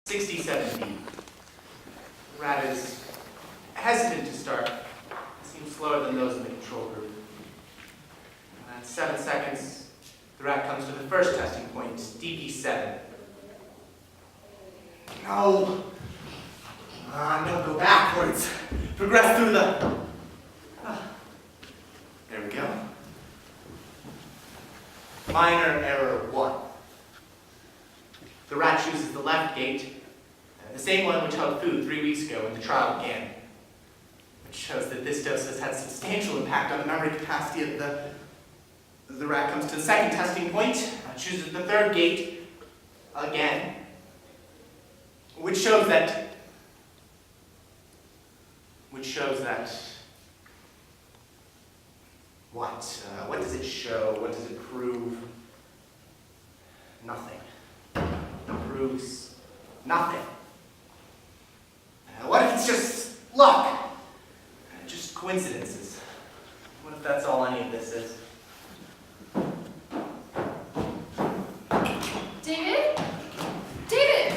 67 feet. The rat is hesitant to start. It seems slower than those in the control group. At 7 seconds, the rat comes to the first testing point, DP7. No. No, go backwards. Progress through the... There we go. Minor error 1. The rat chooses the left gate, the same one which held food 3 weeks ago when the trial began, which shows that this dose has had substantial impact on the memory capacity of the rat. Comes to the second testing point, chooses the third gate again, which shows that what? What does it show? What does it prove? Nothing. It proves nothing. What if it's just luck? Just coincidences? What if that's all any of this is? David? David!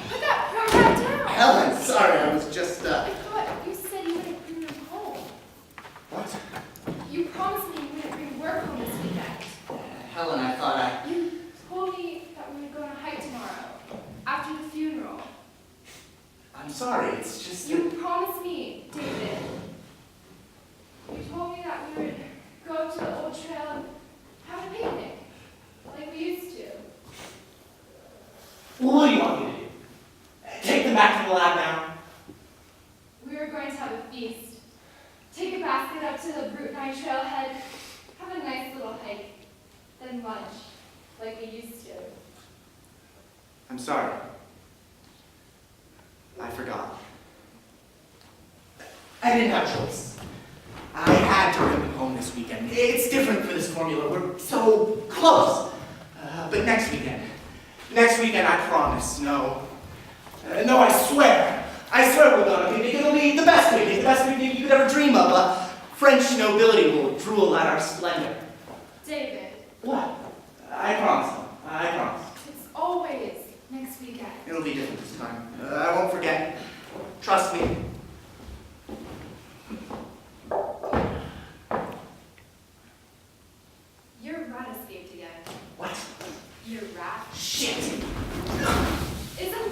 Put that poor rat down! Helen, sorry, I was just, I thought you said you wouldn't bring them home. What? You promised me you wouldn't bring work home this weekend. Helen, I thought You told me that we would go on a hike tomorrow, after the funeral. I'm sorry, it's just... You promised me, David. You told me that we would go to the old trail and have a picnic, like we used to. What do you want me to do? Take them back to the lab now? We were going to have a feast. Take a basket up to the Route 9 trailhead, have a nice little hike, then lunch, like we used to. I'm sorry. I forgot. I didn't have a choice. I had to bring them home this weekend. It's different for this formula. We're so close. But next weekend, I promise. No, I swear. I swear we'll go on a picnic. It'll be the best picnic you could ever dream of. French nobility will drool at our splendor. David. What? I promise. I promise. It's always next weekend. It'll be different this time. I won't forget. Trust me. Your rat escaped again. What? Your rat? Shit! Isn't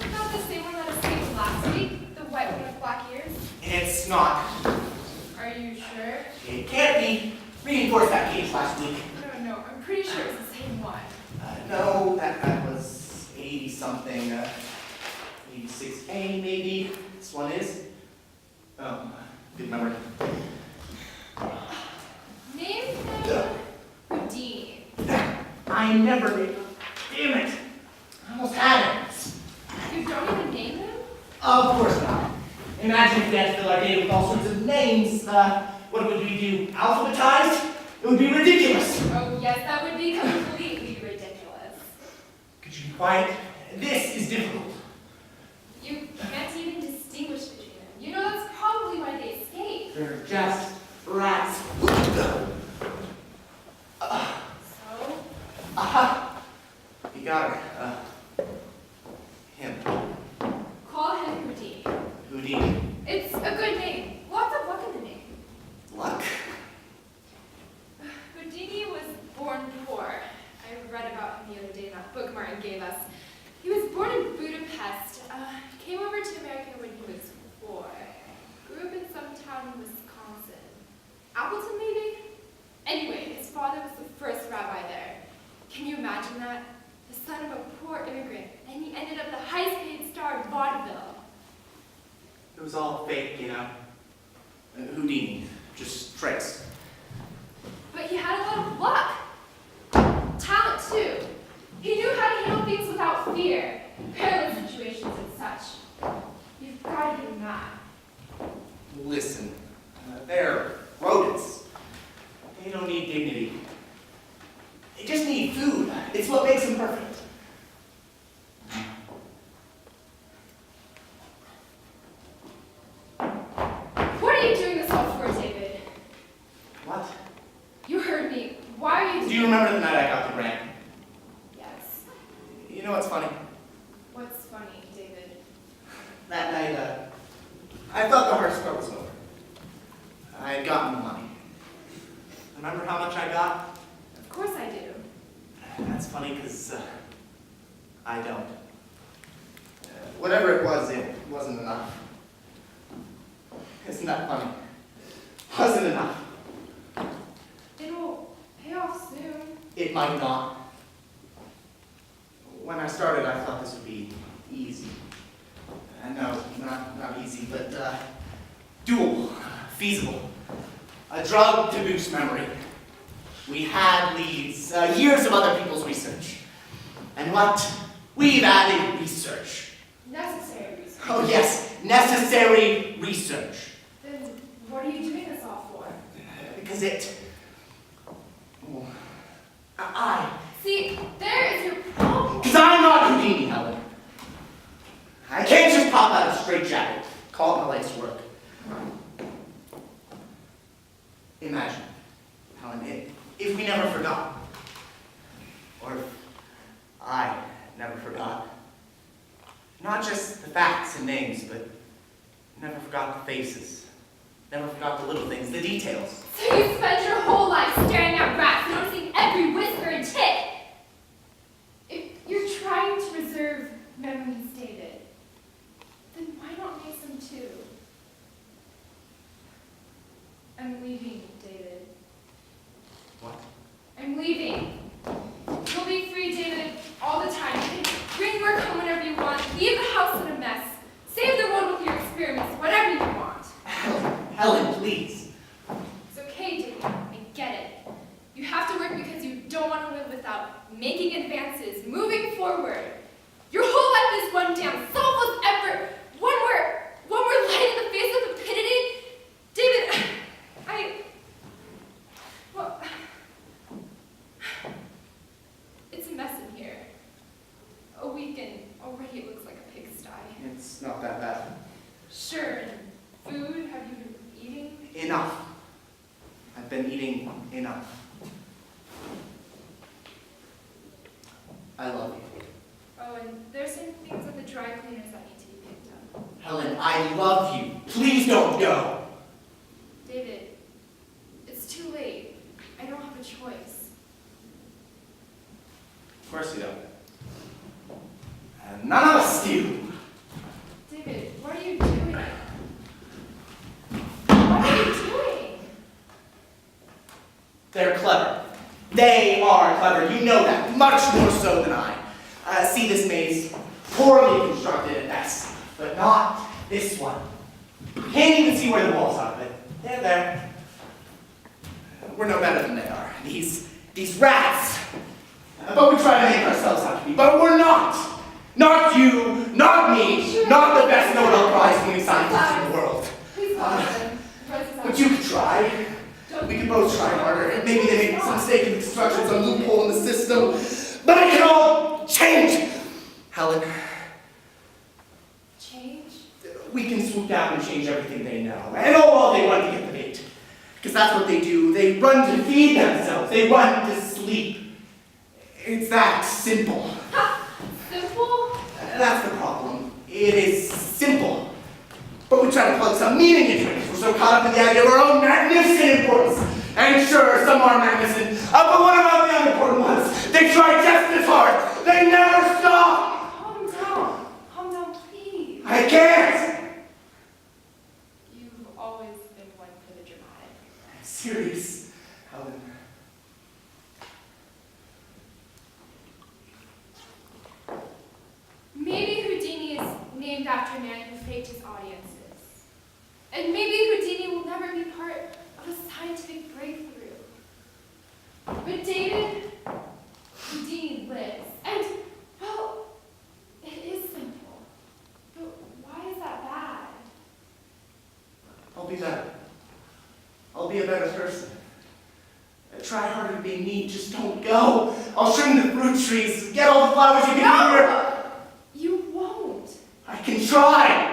that the same one that escaped last week? The white one with black ears? It's not. Are you sure? It can't be. Reinforced that cage last week. No, I'm pretty sure it's the same one. No, that was 80-something. 86A maybe. This one is. Oh, good memory. Name him Houdini. I never did. Damn it. I almost had it. You don't even name him? Of course not. Imagine if we had to fill our data with all sorts of names. What would we do? Alphabetized? It would be ridiculous. Oh, yes, that would be completely ridiculous. Could you be quiet? This is difficult. You can't even distinguish between them. You know that's probably why they escaped. They're just rats. So? Aha! You got her. Him. Call him Houdini. Houdini. It's a good name. Lots of luck in the name. Luck? Houdini was born poor. I read about him the other day in that book Martin gave us. He was born in Budapest. Came over to America when he was 4. Grew up in some town in Wisconsin. Appleton, maybe? Anyway, his father was the first rabbi there. Can you imagine that? The son of a poor immigrant, and he ended up the highest paid star of vaudeville. It was all fake, you know. Houdini. Just tricks. But he had a lot of luck. Talent, too. He knew how to handle things without fear. Perilous situations and such. You've got to give him that. Listen. They're rodents. They don't need dignity. They just need food. It's what makes them perfect. What are you doing this all for, David? What? You heard me. Why are you Do you remember the night I got the grant? Yes. You know what's funny? What's funny, David? I thought the hard part was over. I had gotten the money. Remember how much I got? Of course I do. That's funny because I don't. Whatever it wasn't enough. Isn't that funny? Wasn't enough. It'll pay off soon. It might not. When I started, I thought this would be easy. No, not easy, but doable, feasible. A drug to boost memory. We had leads, years of other people's research. And what? We've added research. Necessary research. Oh yes, necessary research. Then what are you doing this all for? Because it... Oh, See, there is your problem. Because I'm not Houdini, Helen. I can't just pop out of a straitjacket, call it my life's work. Imagine, Helen, if we never forgot, or if I never forgot, not just the facts and names, but never forgot the faces, never forgot the little things, the details. So you spent your whole life staring at rats, noticing every whisker and tick. If you're trying to preserve memories, David, then why not make some too? I'm leaving, David. What? I'm leaving. You'll be free, David, all the time. You can bring work home whenever you want, leave the house in a mess, save the world with your experiments, whatever you want. Helen, please. It's okay, David. I get it. You have to work because you don't want to live without making advances, moving forward. Your whole life is one damn selfless effort. One more light in the face of stupidity. David, well, it's a mess in here. A week and already it looks like a pigsty. It's not that bad. Sure, and food, have you been eating? Enough. I've been eating enough. I love you. Oh, and there's some things at the dry cleaners that need to be picked up. Helen, I love you. Please don't go. David, it's too late. I don't have a choice. Of course you don't. And none of us do. David, what are you doing? What are you doing? They're clever. They are clever. You know that. Much more so than I. See this maze? Poorly constructed at best. But not this one. Can't even see where the walls are, but they're there. We're no better than they are. These rats. But we try to make ourselves out to be. But we're not. Not you, not me, not the best Nobel Prize winning scientists in the world. Please listen. But you could try. We could both try harder. Maybe they make some mistake in construction, some loophole in the system. But it can all change. Helen. Change? We can swoop down and change everything they know. And all while they run to get the bait. Because that's what they do. They run to feed themselves. They run to sleep. It's that simple. Simple? That's the problem. It is simple. But we try to plug some meaning into it because we're so caught up in the idea of our own magnificent importance. And sure, some are magnificent. But what about the unimportant ones? They try just as hard. They never stop. Calm down. Calm down, please. I can't. You've always been one for the dramatic. I'm serious, Helen. Maybe Houdini is named after a man who faked his audiences. And maybe Houdini will never be part of a scientific breakthrough. But David, Houdini lives. And, well, it is simple. But why is that bad? I'll be better. I'll be a better person. Try harder to be me. Just don't go. I'll trim the fruit trees. Get all the flowers you can hear. You won't. I can try.